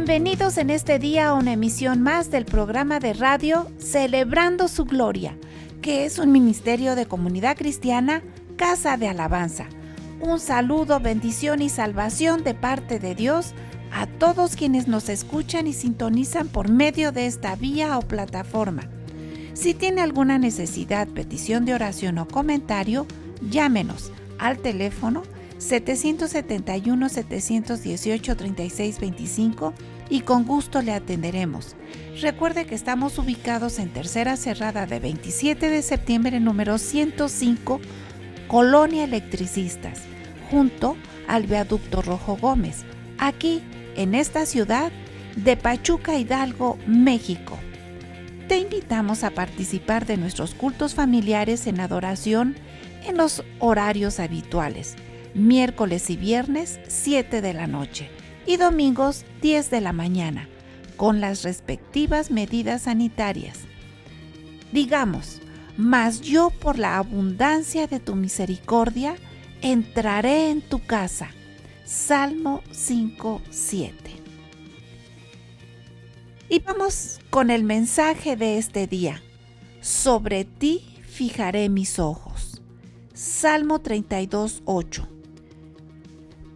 Bienvenidos en este día a una emisión más del programa de radio Celebrando su Gloria, que es un ministerio de comunidad cristiana, Casa de Alabanza. Un saludo, bendición y salvación de parte de Dios a todos quienes nos escuchan y sintonizan por medio de esta vía o plataforma. Si tiene alguna necesidad, petición de oración o comentario, llámenos al teléfono 771-718-3625 y con gusto le atenderemos. Recuerde que estamos ubicados en Tercera Cerrada de 27 de septiembre, número 105, Colonia Electricistas, junto al Viaducto Rojo Gómez, aquí en esta ciudad de Pachuca, Hidalgo, México. Te invitamos a participar de nuestros cultos familiares en adoración en los horarios habituales, miércoles y viernes 7 de la noche y domingos 10 de la mañana, con las respectivas medidas sanitarias. Digamos, mas yo por la abundancia de tu misericordia entraré en tu casa. Salmo 5:7. Y vamos con el mensaje de este día. Sobre ti fijaré mis ojos. Salmo 32:8.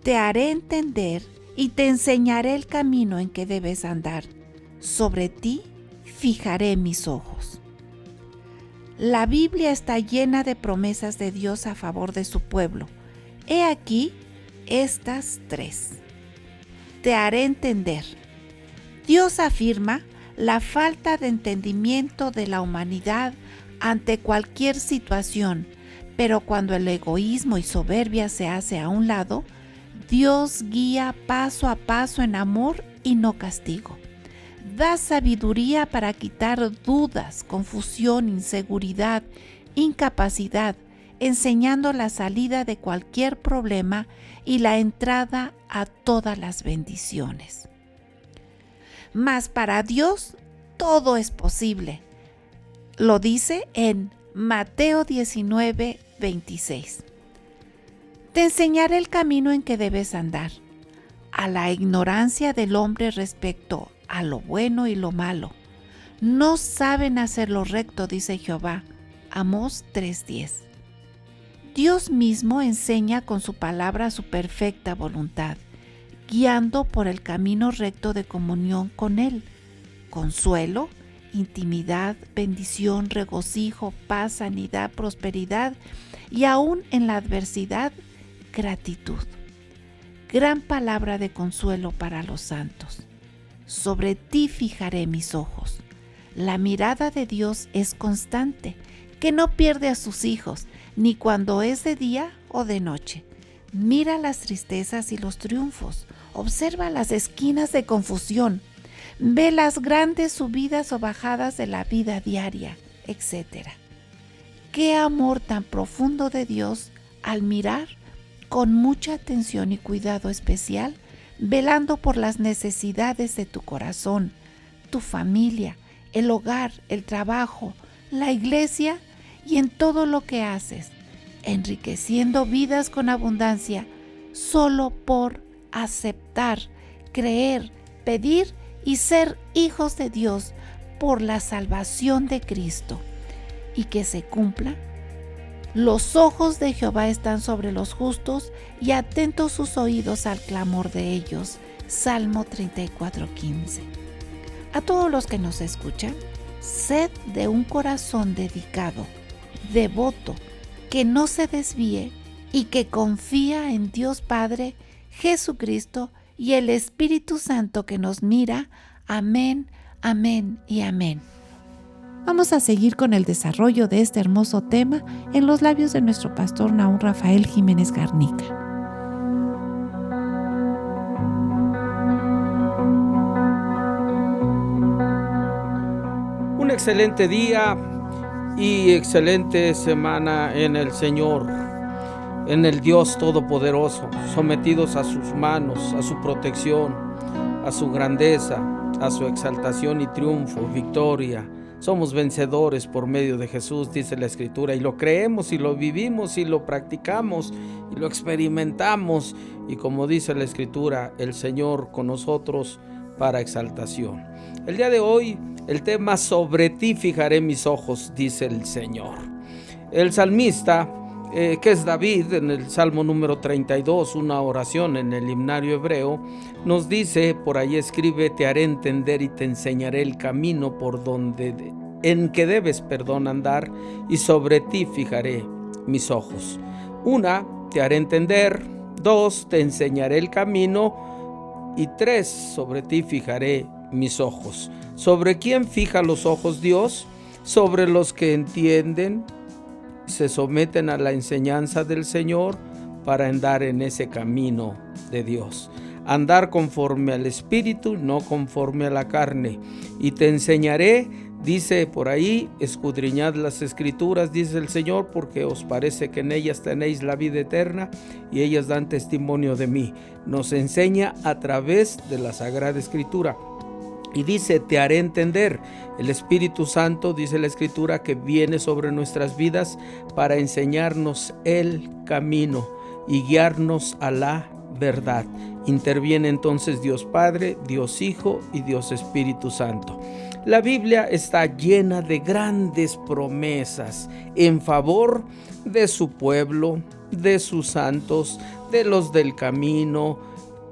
Te haré entender y te enseñaré el camino en que debes andar. Sobre ti fijaré mis ojos. La Biblia está llena de promesas de Dios a favor de su pueblo. He aquí estas tres. Te haré entender. Dios afirma la falta de entendimiento de la humanidad ante cualquier situación, pero cuando el egoísmo y soberbia se hace a un lado, Dios guía paso a paso en amor y no castigo. Da sabiduría para quitar dudas, confusión, inseguridad, incapacidad, enseñando la salida de cualquier problema y la entrada a todas las bendiciones. Mas para Dios todo es posible. Lo dice en Mateo 19:26. Te enseñaré el camino en que debes andar. A la ignorancia del hombre respecto a lo bueno y lo malo. No saben hacer lo recto, dice Jehová. Amós 3:10. Dios mismo enseña con su palabra su perfecta voluntad, guiando por el camino recto de comunión con Él. Consuelo, intimidad, bendición, regocijo, paz, sanidad, prosperidad y aún en la adversidad, gratitud. Gran palabra de consuelo para los santos. Sobre ti fijaré mis ojos. La mirada de Dios es constante, que no pierde a sus hijos, ni cuando es de día o de noche. Mira las tristezas y los triunfos. Observa las esquinas de confusión. Ve las grandes subidas o bajadas de la vida diaria, etc. Qué amor tan profundo de Dios al mirar con mucha atención y cuidado especial, velando por las necesidades de tu corazón, tu familia, el hogar, el trabajo, la iglesia y en todo lo que haces, enriqueciendo vidas con abundancia solo por aceptar, creer, pedir y ser hijos de Dios por la salvación de Cristo. Y que se cumpla. Los ojos de Jehová están sobre los justos y atentos sus oídos al clamor de ellos. Salmo 34:15. A todos los que nos escuchan, sed de un corazón dedicado, devoto, que no se desvíe y que confía en Dios Padre, Jesucristo y el Espíritu Santo que nos mira. Amén, amén y amén. Vamos a seguir con el desarrollo de este hermoso tema en los labios de nuestro pastor Nahum Rafael Jiménez Garnica. Un excelente día y excelente semana en el Señor, en el Dios Todopoderoso, sometidos a sus manos, a su protección, a su grandeza, a su exaltación y triunfo, victoria. Somos vencedores por medio de Jesús, dice la Escritura, y lo creemos y lo vivimos y lo practicamos y lo experimentamos. Y como dice la Escritura, el Señor con nosotros para exaltación. El día de hoy, el tema: sobre ti fijaré mis ojos, dice el Señor. El salmista, que es David, en el Salmo número 32, una oración en el himnario hebreo, nos dice, por ahí escribe: te haré entender y te enseñaré el camino en que debes, andar, y sobre ti fijaré mis ojos. 1, te haré entender. 2, te enseñaré el camino. Y 3, sobre ti fijaré mis ojos. ¿Sobre quién fija los ojos Dios? Sobre los que entienden, se someten a la enseñanza del Señor para andar en ese camino de Dios. Andar conforme al Espíritu, no conforme a la carne. Y te enseñaré, dice por ahí: escudriñad las Escrituras, dice el Señor, porque os parece que en ellas tenéis la vida eterna, y ellas dan testimonio de mí. Nos enseña a través de la Sagrada Escritura. Y dice: te haré entender. El Espíritu Santo, dice la Escritura, que viene sobre nuestras vidas para enseñarnos el camino y guiarnos a la verdad. Interviene entonces Dios Padre, Dios Hijo y Dios Espíritu Santo. La Biblia está llena de grandes promesas en favor de su pueblo, de sus santos, de los del camino,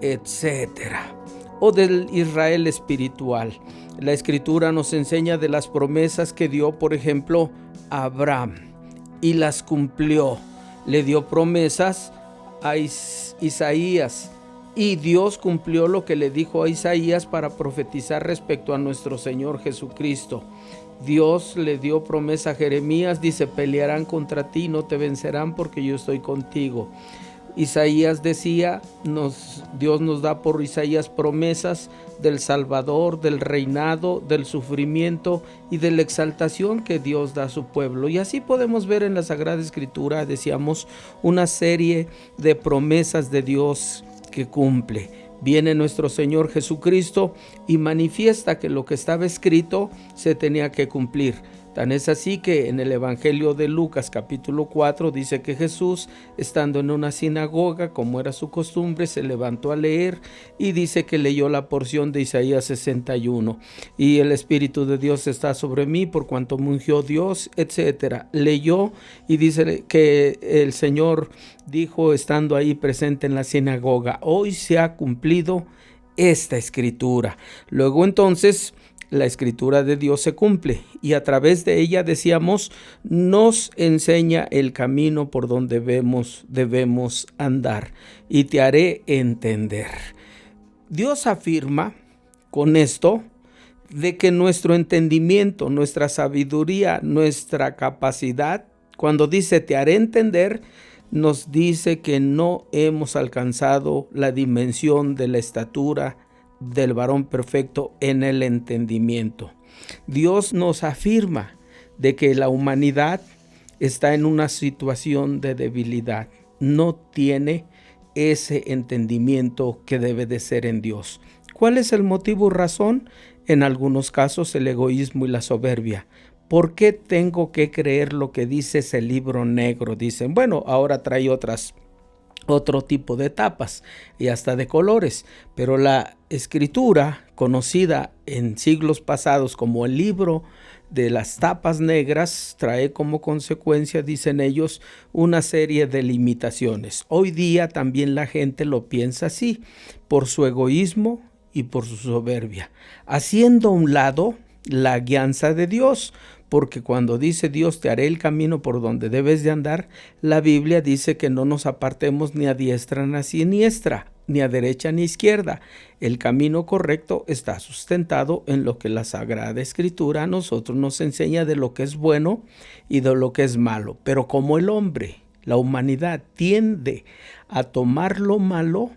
etcétera, o del Israel espiritual. La Escritura nos enseña de las promesas que dio, por ejemplo, a Abraham, y las cumplió. Le dio promesas a Isaías, y Dios cumplió lo que le dijo a Isaías para profetizar respecto a nuestro Señor Jesucristo. Dios le dio promesa a Jeremías, dice: pelearán contra ti, no te vencerán, porque yo estoy contigo. Isaías decía, Dios nos da por Isaías promesas del Salvador, del reinado, del sufrimiento y de la exaltación que Dios da a su pueblo. Y así podemos ver en la Sagrada Escritura, decíamos, una serie de promesas de Dios que cumple. Viene nuestro Señor Jesucristo y manifiesta que lo que estaba escrito se tenía que cumplir. Tan es así que en el Evangelio de Lucas capítulo 4 dice que Jesús, estando en una sinagoga, como era su costumbre, se levantó a leer, y dice que leyó la porción de Isaías 61. Y el Espíritu de Dios está sobre mí, por cuanto me ungió Dios, etcétera. Leyó y dice que el Señor dijo, estando ahí presente en la sinagoga: hoy se ha cumplido esta Escritura. Luego entonces la Escritura de Dios se cumple, y a través de ella, decíamos, nos enseña el camino por donde debemos andar, y te haré entender. Dios afirma con esto de que nuestro entendimiento, nuestra sabiduría, nuestra capacidad, cuando dice te haré entender, nos dice que no hemos alcanzado la dimensión de la estatura del varón perfecto en el entendimiento. Dios nos afirma de que la humanidad está en una situación de debilidad, no tiene ese entendimiento que debe de ser en Dios. ¿Cuál es el motivo o razón? En algunos casos el egoísmo y la soberbia. ¿Por qué tengo que creer lo que dice ese libro negro? Dicen, bueno, ahora trae otro tipo de tapas y hasta de colores, pero la Escritura, conocida en siglos pasados como el libro de las tapas negras, trae como consecuencia, dicen ellos, una serie de limitaciones. Hoy día también la gente lo piensa así, por su egoísmo y por su soberbia, haciendo a un lado la guianza de Dios, porque cuando dice Dios te haré el camino por donde debes de andar, la Biblia dice que no nos apartemos ni a diestra ni a siniestra, ni a derecha ni a izquierda. El camino correcto está sustentado en lo que la Sagrada Escritura a nosotros nos enseña de lo que es bueno y de lo que es malo. Pero como el hombre, la humanidad, tiende a tomar lo malo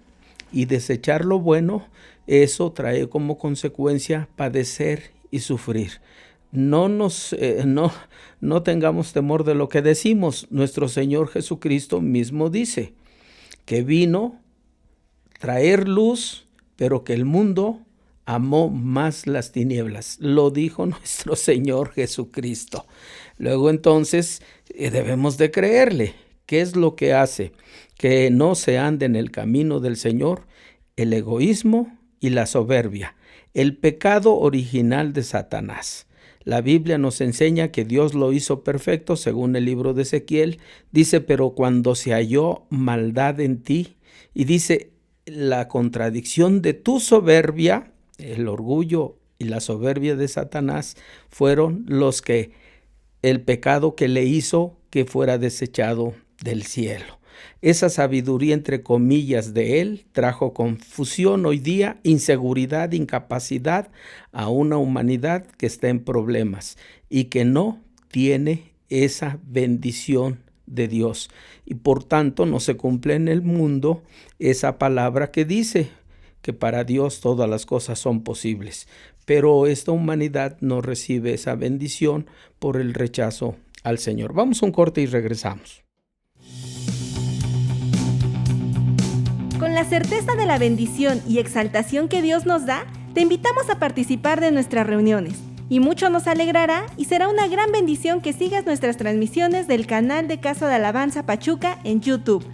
y desechar lo bueno, eso trae como consecuencia padecer y sufrir. No tengamos temor de lo que decimos. Nuestro Señor Jesucristo mismo dice que vino a traer luz, pero que el mundo amó más las tinieblas. Lo dijo nuestro Señor Jesucristo. Luego entonces debemos de creerle. ¿Qué es lo que hace que no se ande en el camino del Señor? El egoísmo y la soberbia. el pecado original de Satanás. La Biblia nos enseña que Dios lo hizo perfecto, según el libro de Ezequiel. Dice, pero cuando se halló maldad en ti, y dice, la contradicción de tu soberbia, el orgullo y la soberbia de Satanás, fueron el pecado que le hizo que fuera desechado del cielo. Esa sabiduría, entre comillas, de él trajo confusión hoy día, inseguridad, incapacidad a una humanidad que está en problemas y que no tiene esa bendición de Dios. Y por tanto no se cumple en el mundo esa palabra que dice que para Dios todas las cosas son posibles. Pero esta humanidad no recibe esa bendición por el rechazo al Señor. Vamos a un corte y regresamos. Con la certeza de la bendición y exaltación que Dios nos da, te invitamos a participar de nuestras reuniones. Y mucho nos alegrará y será una gran bendición que sigas nuestras transmisiones del canal de Casa de Alabanza Pachuca en YouTube.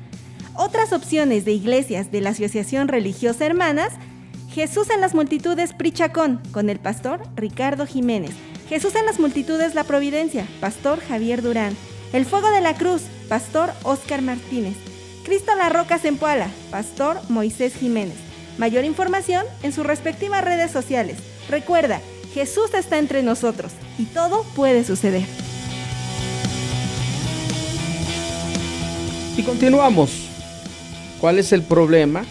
Otras opciones de iglesias de la Asociación Religiosa Hermanas: Jesús en las Multitudes Prichacón, con el pastor Ricardo Jiménez. Jesús en las Multitudes La Providencia, pastor Javier Durán. El Fuego de la Cruz, pastor Óscar Martínez. Cristo la Roca Zempoala, pastor Moisés Jiménez. Mayor información en sus respectivas redes sociales. Recuerda, Jesús está entre nosotros y todo puede suceder. Y continuamos. ¿Cuál es el problema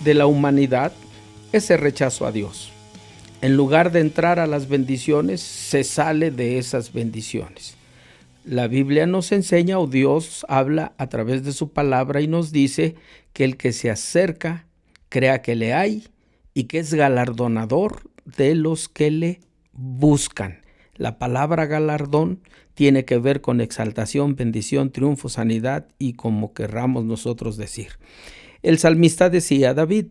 de la humanidad? Ese rechazo a Dios. En lugar de entrar a las bendiciones, se sale de esas bendiciones. La Biblia nos enseña, o Dios habla a través de su palabra y nos dice que el que se acerca, crea que le hay y que es galardonador de los que le buscan. La palabra galardón tiene que ver con exaltación, bendición, triunfo, sanidad y como querramos nosotros decir. El salmista decía, David,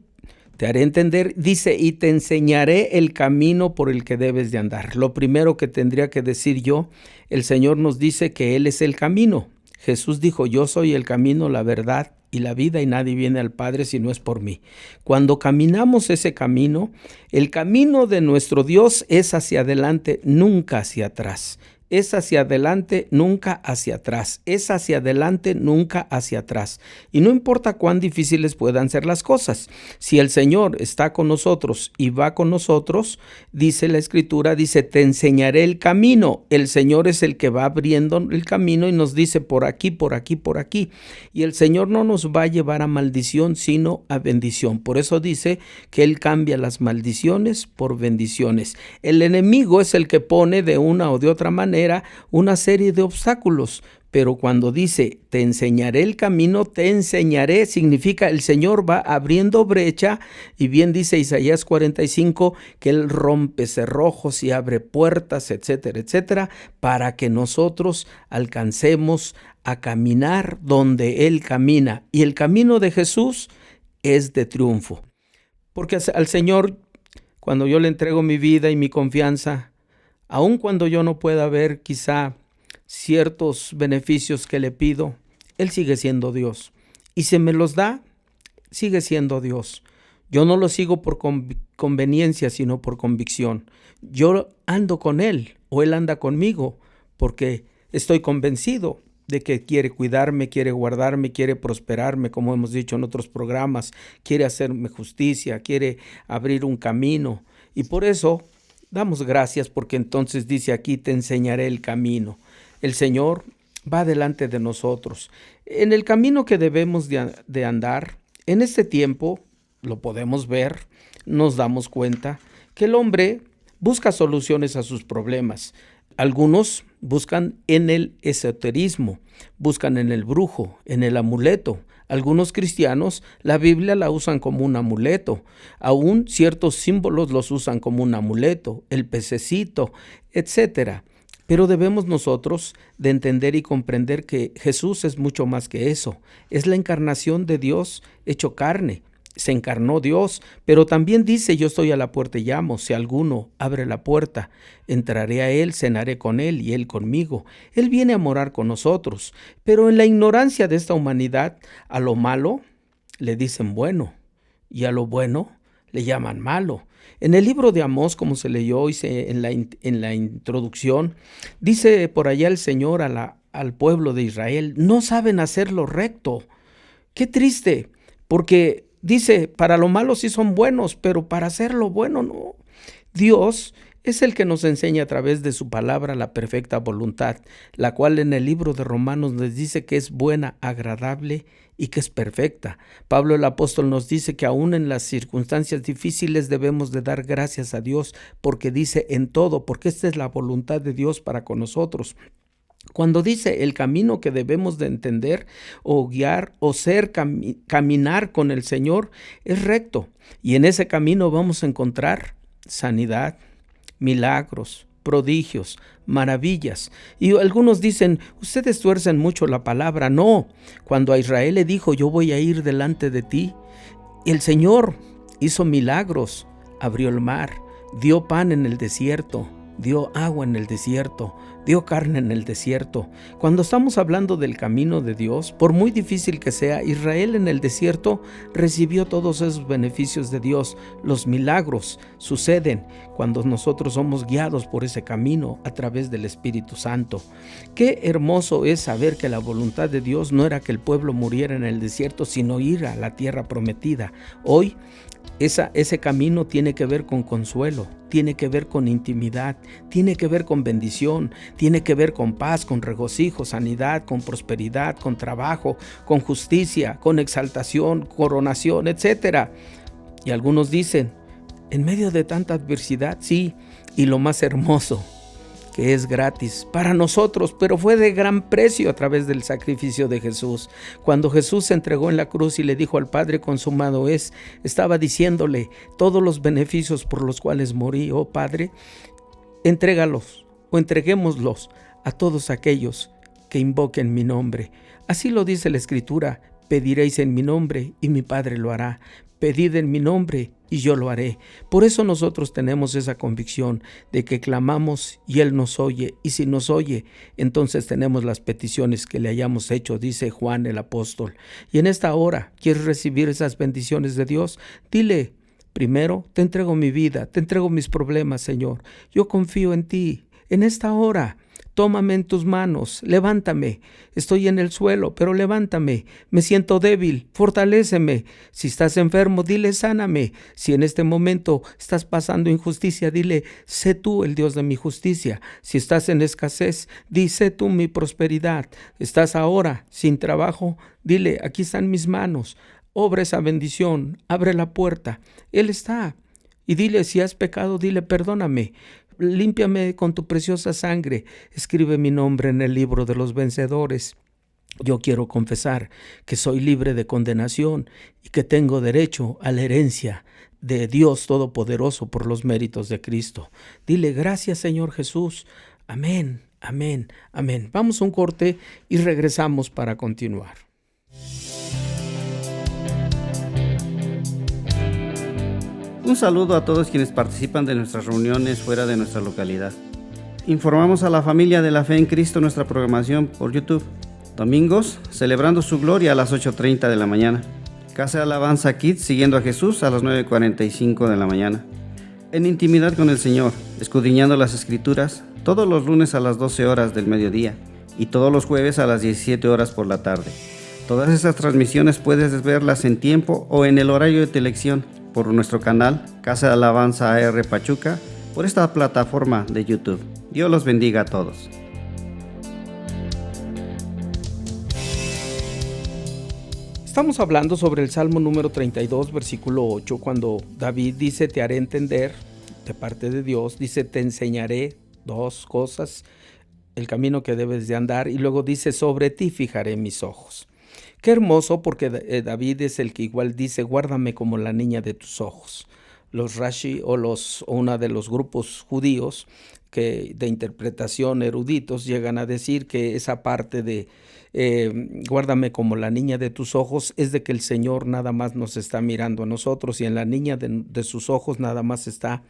te haré entender, dice, y te enseñaré el camino por el que debes de andar. Lo primero que tendría que decir yo, el Señor nos dice que Él es el camino. Jesús dijo, yo soy el camino, la verdad y la vida, y nadie viene al Padre si no es por mí. Cuando caminamos ese camino, el camino de nuestro Dios es hacia adelante, nunca hacia atrás. Es hacia adelante, nunca hacia atrás. Es hacia adelante, nunca hacia atrás. Y no importa cuán difíciles puedan ser las cosas. Si el Señor está con nosotros y va con nosotros, dice la Escritura, dice, te enseñaré el camino. El Señor es el que va abriendo el camino y nos dice por aquí, por aquí, por aquí. Y el Señor no nos va a llevar a maldición, sino a bendición. Por eso dice que Él cambia las maldiciones por bendiciones. El enemigo es el que pone de una o de otra manera una serie de obstáculos, pero cuando dice te enseñaré el camino, te enseñaré, significa el Señor va abriendo brecha, y bien dice Isaías 45 que Él rompe cerrojos y abre puertas, etcétera, etcétera, para que nosotros alcancemos a caminar donde Él camina, y el camino de Jesús es de triunfo, porque al Señor, cuando yo le entrego mi vida y mi confianza, aun cuando yo no pueda ver quizá ciertos beneficios que le pido, Él sigue siendo Dios. Y si me los da, sigue siendo Dios. Yo no lo sigo por conveniencia, sino por convicción. Yo ando con Él, o Él anda conmigo, porque estoy convencido de que quiere cuidarme, quiere guardarme, quiere prosperarme, como hemos dicho en otros programas, quiere hacerme justicia, quiere abrir un camino. Y por eso damos gracias, porque entonces dice aquí, te enseñaré el camino. El Señor va delante de nosotros. En el camino que debemos de andar, en este tiempo, lo podemos ver, nos damos cuenta que el hombre busca soluciones a sus problemas. Algunos buscan en el esoterismo, buscan en el brujo, en el amuleto. Algunos cristianos la Biblia la usan como un amuleto. Aún ciertos símbolos los usan como un amuleto, el pececito, etc. Pero debemos nosotros de entender y comprender que Jesús es mucho más que eso. Es la encarnación de Dios hecho carne. Se encarnó Dios, pero también dice, yo estoy a la puerta y llamo, si alguno abre la puerta, entraré a Él, cenaré con Él y Él conmigo. Él viene a morar con nosotros, pero en la ignorancia de esta humanidad, a lo malo le dicen bueno, y a lo bueno le llaman malo. En el libro de Amós, como se leyó hoy en la introducción, dice por allá el Señor al pueblo de Israel: no saben hacer lo recto. Qué triste, porque dice, para lo malo sí son buenos, pero para hacer lo bueno no. Dios es el que nos enseña a través de su palabra la perfecta voluntad, la cual en el libro de Romanos nos dice que es buena, agradable y que es perfecta. Pablo el apóstol nos dice que aún en las circunstancias difíciles debemos de dar gracias a Dios, porque dice en todo, porque esta es la voluntad de Dios para con nosotros. Cuando dice el camino que debemos de entender o guiar o caminar con el Señor es recto, y en ese camino vamos a encontrar sanidad, milagros, prodigios, maravillas. Y algunos dicen, ustedes tuercen mucho la palabra. No, cuando a Israel le dijo, yo voy a ir delante de ti, el Señor hizo milagros, abrió el mar, dio pan en el desierto, dio agua en el desierto, dio carne en el desierto. Cuando estamos hablando del camino de Dios, por muy difícil que sea, Israel en el desierto recibió todos esos beneficios de Dios. Los milagros suceden cuando nosotros somos guiados por ese camino a través del Espíritu Santo. Qué hermoso es saber que la voluntad de Dios no era que el pueblo muriera en el desierto, sino ir a la tierra prometida. Hoy ese camino tiene que ver con consuelo, tiene que ver con intimidad, tiene que ver con bendición, tiene que ver con paz, con regocijo, sanidad, con prosperidad, con trabajo, con justicia, con exaltación, coronación, etc. Y algunos dicen, en medio de tanta adversidad, sí, y lo más hermoso, que es gratis para nosotros, pero fue de gran precio a través del sacrificio de Jesús. Cuando Jesús se entregó en la cruz y le dijo al Padre, consumado es, estaba diciéndole todos los beneficios por los cuales morí. Oh Padre, entrégalos o entreguémoslos a todos aquellos que invoquen mi nombre. Así lo dice la Escritura: pediréis en mi nombre y mi Padre lo hará. Pedid en mi nombre y yo lo haré. Por eso nosotros tenemos esa convicción de que clamamos y Él nos oye, y si nos oye, entonces tenemos las peticiones que le hayamos hecho, dice Juan el apóstol. Y en esta hora, ¿quieres recibir esas bendiciones de Dios? Dile: primero, te entrego mi vida, te entrego mis problemas, Señor. Yo confío en ti. En esta hora, tómame en tus manos, levántame. Estoy en el suelo, pero levántame. Me siento débil, fortaléceme. Si estás enfermo, dile: sáname. Si en este momento estás pasando injusticia, dile: sé tú el Dios de mi justicia. Si estás en escasez, di: sé tú mi prosperidad. Estás ahora sin trabajo, dile: aquí están mis manos. Obra esa bendición, abre la puerta. Él está. Y dile: si has pecado, dile: perdóname. Límpiame con tu preciosa sangre, escribe mi nombre en el libro de los vencedores. Yo quiero confesar que soy libre de condenación y que tengo derecho a la herencia de Dios Todopoderoso por los méritos de Cristo. Dile: gracias, Señor Jesús. Amén, amén, amén. Vamos a un corte y regresamos para continuar. Un saludo a todos quienes participan de nuestras reuniones fuera de nuestra localidad. Informamos a la familia de la fe en Cristo nuestra programación por YouTube. Domingos, celebrando su gloria a las 8:30 de la mañana. Casa de Alabanza Kids, siguiendo a Jesús, a las 9:45 de la mañana. En intimidad con el Señor, escudriñando las Escrituras, todos los lunes a las 12 horas del mediodía y todos los jueves a las 17 horas por la tarde. Todas esas transmisiones puedes verlas en tiempo o en el horario de tu elección por nuestro canal Casa de Alabanza AR Pachuca, por esta plataforma de YouTube. Dios los bendiga a todos. Estamos hablando sobre el Salmo número 32, versículo 8, cuando David dice: te haré entender de parte de Dios, dice: te enseñaré dos cosas, el camino que debes de andar, y luego dice: sobre ti fijaré mis ojos. Qué hermoso, porque David es el que igual dice: guárdame como la niña de tus ojos. Los Rashi o una de los grupos judíos que de interpretación eruditos llegan a decir que esa parte de guárdame como la niña de tus ojos es de que el Señor nada más nos está mirando a nosotros, y en la niña de sus ojos nada más está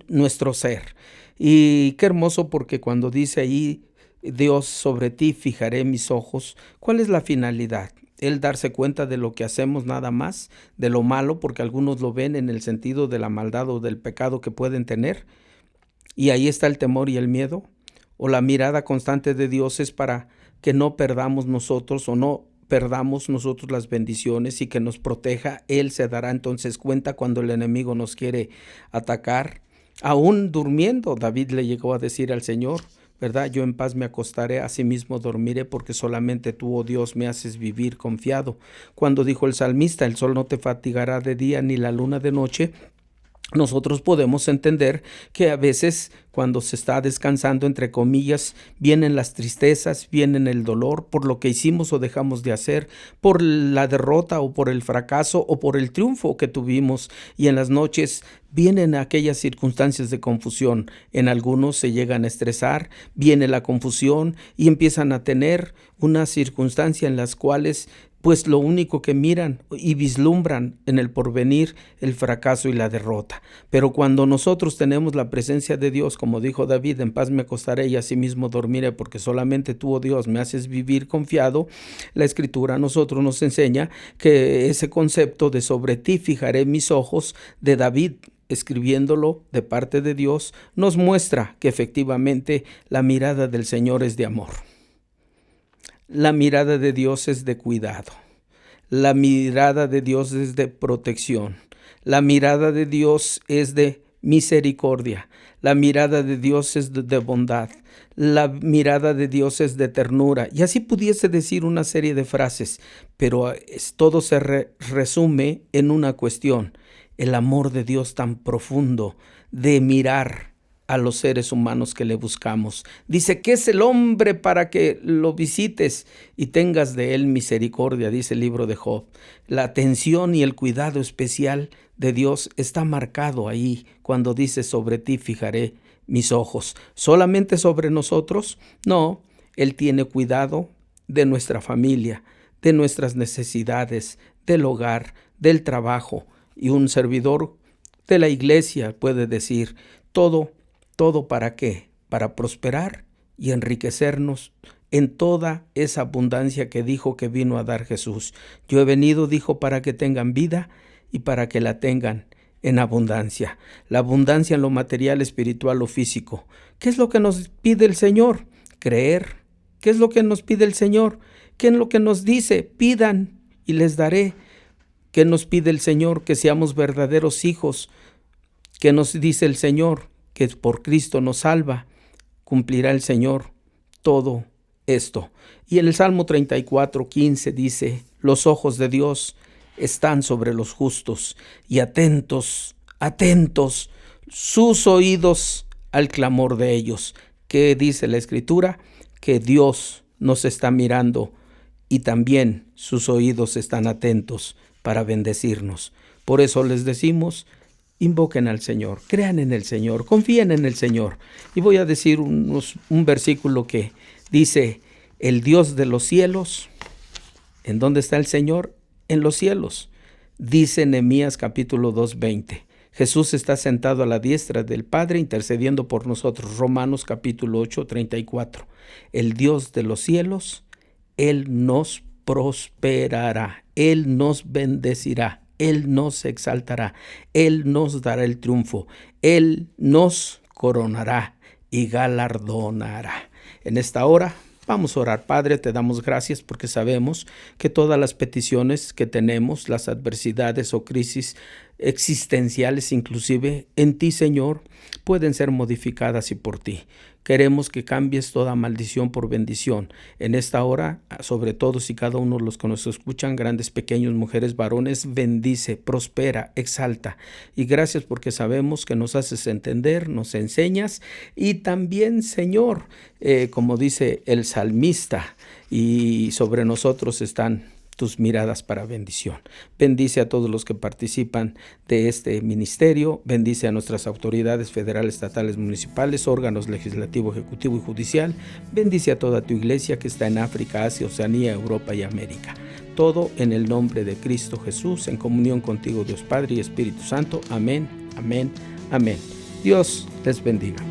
nuestro ser. Y qué hermoso, porque cuando dice ahí: Dios, sobre ti fijaré mis ojos, ¿cuál es la finalidad? el darse cuenta de lo que hacemos nada más, de lo malo, porque algunos lo ven en el sentido de la maldad o del pecado que pueden tener, y ahí está el temor y el miedo. O la mirada constante de Dios es para que no perdamos nosotros o no perdamos nosotros las bendiciones y que nos proteja. Él se dará entonces cuenta cuando el enemigo nos quiere atacar. Aún durmiendo, David le llegó a decir al Señor, ¿verdad? Yo en paz me acostaré, asimismo dormiré, porque solamente tú, oh Dios, me haces vivir confiado. Cuando dijo el salmista, el sol no te fatigará de día ni la luna de noche, nosotros podemos entender que a veces cuando se está descansando, entre comillas, vienen las tristezas, vienen el dolor por lo que hicimos o dejamos de hacer, por la derrota o por el fracaso o por el triunfo que tuvimos, y en las noches vienen aquellas circunstancias de confusión. En algunos se llegan a estresar, viene la confusión y empiezan a tener una circunstancia en las cuales pues lo único que miran y vislumbran en el porvenir, el fracaso y la derrota. Pero cuando nosotros tenemos la presencia de Dios, como dijo David, en paz me acostaré y asimismo dormiré, porque solamente tú, oh Dios, me haces vivir confiado, la Escritura a nosotros nos enseña que ese concepto de sobre ti fijaré mis ojos de David, escribiéndolo de parte de Dios, nos muestra que efectivamente la mirada del Señor es de amor. La mirada de Dios es de cuidado. La mirada de Dios es de protección. La mirada de Dios es de misericordia. La mirada de Dios es de bondad. La mirada de Dios es de ternura. Y así pudiese decir una serie de frases, pero todo se resume en una cuestión: el amor de Dios tan profundo de mirar a los seres humanos que le buscamos. Dice, ¿qué es el hombre para que lo visites y tengas de él misericordia? Dice el libro de Job. La atención y el cuidado especial de Dios está marcado ahí cuando dice, sobre ti fijaré mis ojos. ¿Solamente sobre nosotros? No, Él tiene cuidado de nuestra familia, de nuestras necesidades, del hogar, del trabajo. Y un servidor de la iglesia puede decir, ¿todo para qué? Para prosperar y enriquecernos en toda esa abundancia que dijo que vino a dar Jesús. Yo he venido, dijo, para que tengan vida y para que la tengan en abundancia. La abundancia en lo material, espiritual o físico. ¿Qué es lo que nos pide el Señor? Creer. ¿Qué es lo que nos pide el Señor? ¿Qué es lo que nos dice? Pidan y les daré. ¿Qué nos pide el Señor? Que seamos verdaderos hijos. ¿Qué nos dice el Señor? Que por Cristo nos salva. Cumplirá el Señor todo esto. Y en el Salmo 34:15 dice, los ojos de Dios están sobre los justos y atentos sus oídos al clamor de ellos. ¿Qué dice la Escritura? Que Dios nos está mirando y también sus oídos están atentos para bendecirnos. Por eso les decimos, invoquen al Señor, crean en el Señor, confíen en el Señor. Y voy a decir un versículo que dice, el Dios de los cielos, ¿en dónde está el Señor? En los cielos. Dice Nehemías capítulo 2:20. Jesús está sentado a la diestra del Padre intercediendo por nosotros. Romanos capítulo 8:34. El Dios de los cielos, Él nos prosperará, Él nos bendecirá, Él nos exaltará, Él nos dará el triunfo, Él nos coronará y galardonará. En esta hora vamos a orar. Padre, te damos gracias porque sabemos que todas las peticiones que tenemos, las adversidades o crisis existenciales inclusive, en ti, Señor, pueden ser modificadas y por ti. Queremos que cambies toda maldición por bendición. En esta hora, sobre todos y cada uno de los que nos escuchan, grandes, pequeños, mujeres, varones, bendice, prospera, exalta. Y gracias porque sabemos que nos haces entender, nos enseñas y también, Señor, como dice el salmista, y sobre nosotros están tus miradas para bendición. Bendice a todos los que participan de este ministerio, bendice a nuestras autoridades federales, estatales, municipales, órganos legislativo, ejecutivo y judicial, bendice a toda tu iglesia que está en África, Asia, Oceanía, Europa y América. Todo en el nombre de Cristo Jesús, en comunión contigo, Dios Padre y Espíritu Santo. Amén, amén, amén. Dios les bendiga.